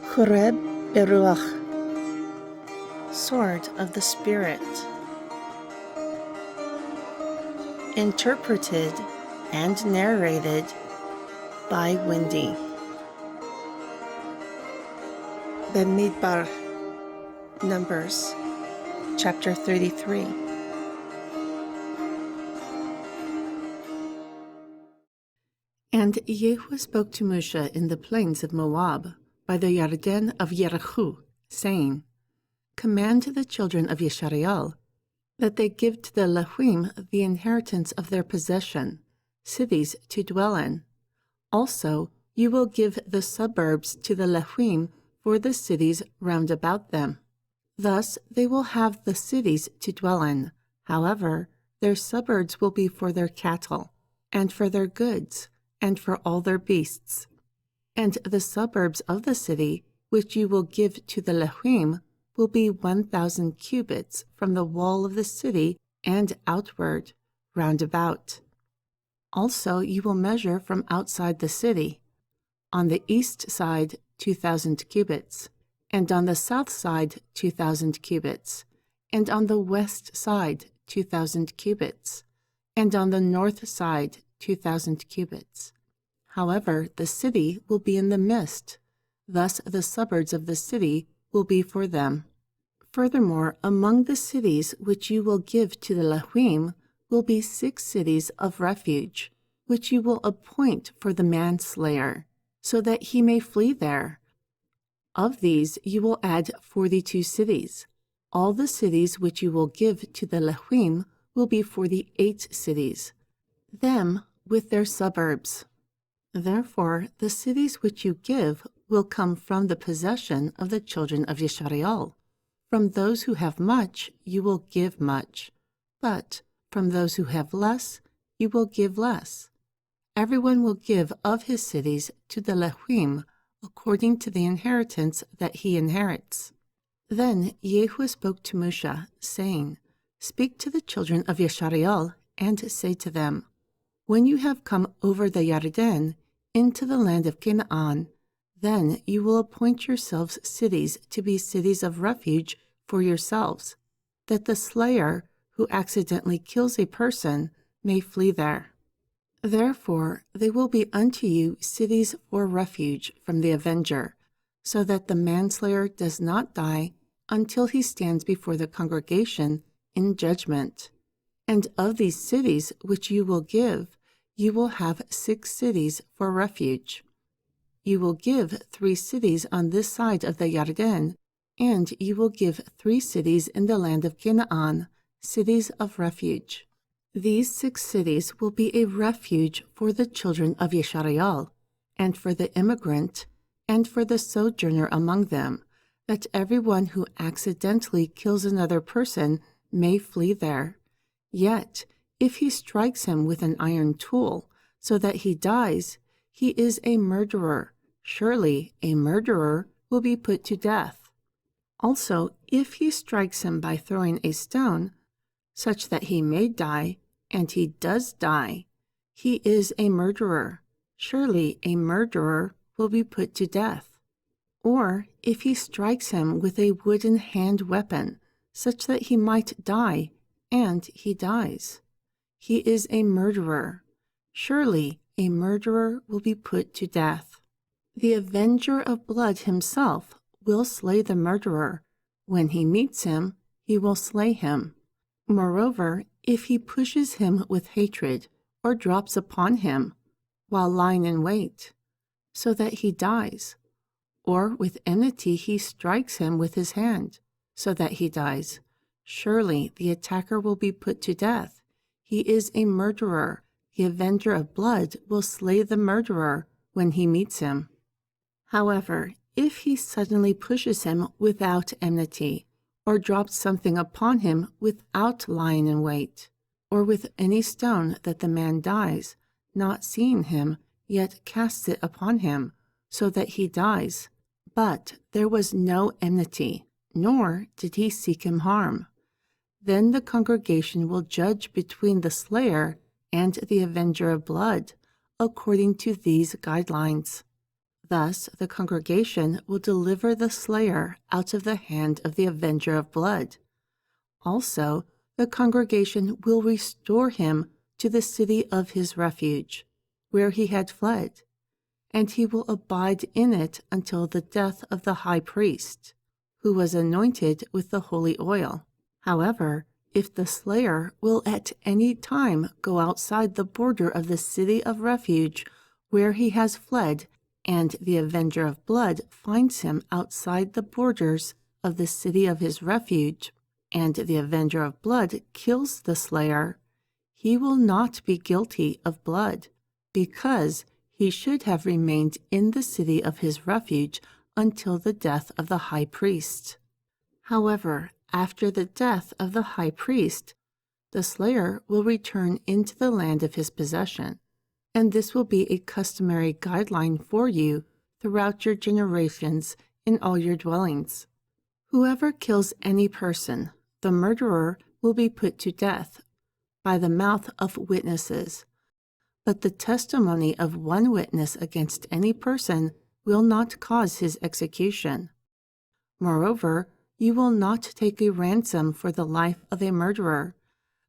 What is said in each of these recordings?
Choreb Beruach, Sword of the Spirit. Interpreted and narrated by Wendy. BeMidbar, Numbers, chapter 33. And Yehu spoke to Moshe in the plains of Moab, by the Yarden of Yerichu, saying, Command the children of Jashari'al that they give to the Lewim the inheritance of their possession, cities to dwell in. Also, you will give the suburbs to the Lewim for the cities round about them. Thus they will have the cities to dwell in. However, their suburbs will be for their cattle, and for their goods, and for all their beasts. And the suburbs of the city, which you will give to the Lewim, will be 1,000 cubits from the wall of the city and outward, round about. Also you will measure from outside the city, on the east side 2,000 cubits, and on the south side 2,000 cubits, and on the west side 2,000 cubits, and on the north side 2,000 cubits. However, the city will be in the midst, thus the suburbs of the city will be for them. Furthermore, among the cities which you will give to the Lewim will be 6 cities of refuge, which you will appoint for the manslayer, so that he may flee there. Of these you will add 42 cities. All the cities which you will give to the Lewim will be 48 cities, them with their suburbs. Therefore, the cities which you give will come from the possession of the children of Jashari'al. From those who have much, you will give much, but from those who have less, you will give less. Everyone will give of his cities to the Lewim according to the inheritance that he inherits. Then Yehu spoke to Moshe, saying, Speak to the children of Jashari'al, and say to them, When you have come over the Yarden into the land of Canaan, then you will appoint yourselves cities to be cities of refuge for yourselves, that the slayer who accidentally kills a person may flee there. Therefore they will be unto you cities for refuge from the avenger, so that the manslayer does not die until he stands before the congregation in judgment. And of these cities which you will give, you will have 6 cities for refuge. You will give 3 cities on this side of the Yarden, and you will give 3 cities in the land of Canaan, cities of refuge. These 6 cities will be a refuge for the children of Jashari'al, and for the immigrant, and for the sojourner among them, that everyone who accidentally kills another person may flee there. Yet, if he strikes him with an iron tool, so that he dies, he is a murderer. Surely a murderer will be put to death. Also, if he strikes him by throwing a stone, such that he may die, and he does die, he is a murderer. Surely a murderer will be put to death. Or if he strikes him with a wooden hand weapon, such that he might die, and he dies, he is a murderer. Surely a murderer will be put to death. The avenger of blood himself will slay the murderer. When he meets him, he will slay him. Moreover, if he pushes him with hatred, or drops upon him, while lying in wait, so that he dies, or with enmity he strikes him with his hand, so that he dies, surely the attacker will be put to death. He is a murderer. The avenger of blood will slay the murderer when he meets him. However, if he suddenly pushes him without enmity, or drops something upon him without lying in wait, or with any stone that the man dies, not seeing him, yet casts it upon him, so that he dies, but there was no enmity, nor did he seek him harm, then the congregation will judge between the slayer and the avenger of blood, according to these guidelines. Thus the congregation will deliver the slayer out of the hand of the avenger of blood. Also, the congregation will restore him to the city of his refuge, where he had fled, and he will abide in it until the death of the high priest, who was anointed with the holy oil. However, if the slayer will at any time go outside the border of the city of refuge where he has fled, and the avenger of blood finds him outside the borders of the city of his refuge, and the avenger of blood kills the slayer, he will not be guilty of blood, because he should have remained in the city of his refuge until the death of the high priest. However, after the death of the high priest, the slayer will return into the land of his possession, and this will be a customary guideline for you throughout your generations in all your dwellings. Whoever kills any person, the murderer will be put to death by the mouth of witnesses. But the testimony of one witness against any person will not cause his execution. Moreover, you will not take a ransom for the life of a murderer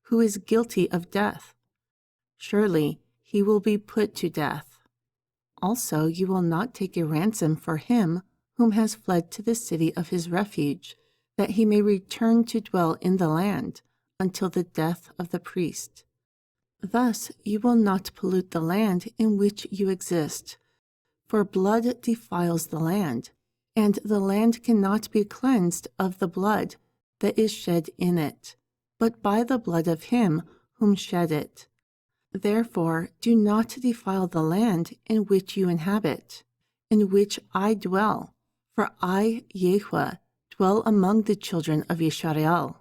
who is guilty of death. Surely he will be put to death. Also, you will not take a ransom for him whom has fled to the city of his refuge, that he may return to dwell in the land until the death of the priest. Thus you will not pollute the land in which you exist, for blood defiles the land, and the land cannot be cleansed of the blood that is shed in it, but by the blood of him whom shed it. Therefore do not defile the land in which you inhabit, in which I dwell, for I, Yahweh, dwell among the children of Jashari'al.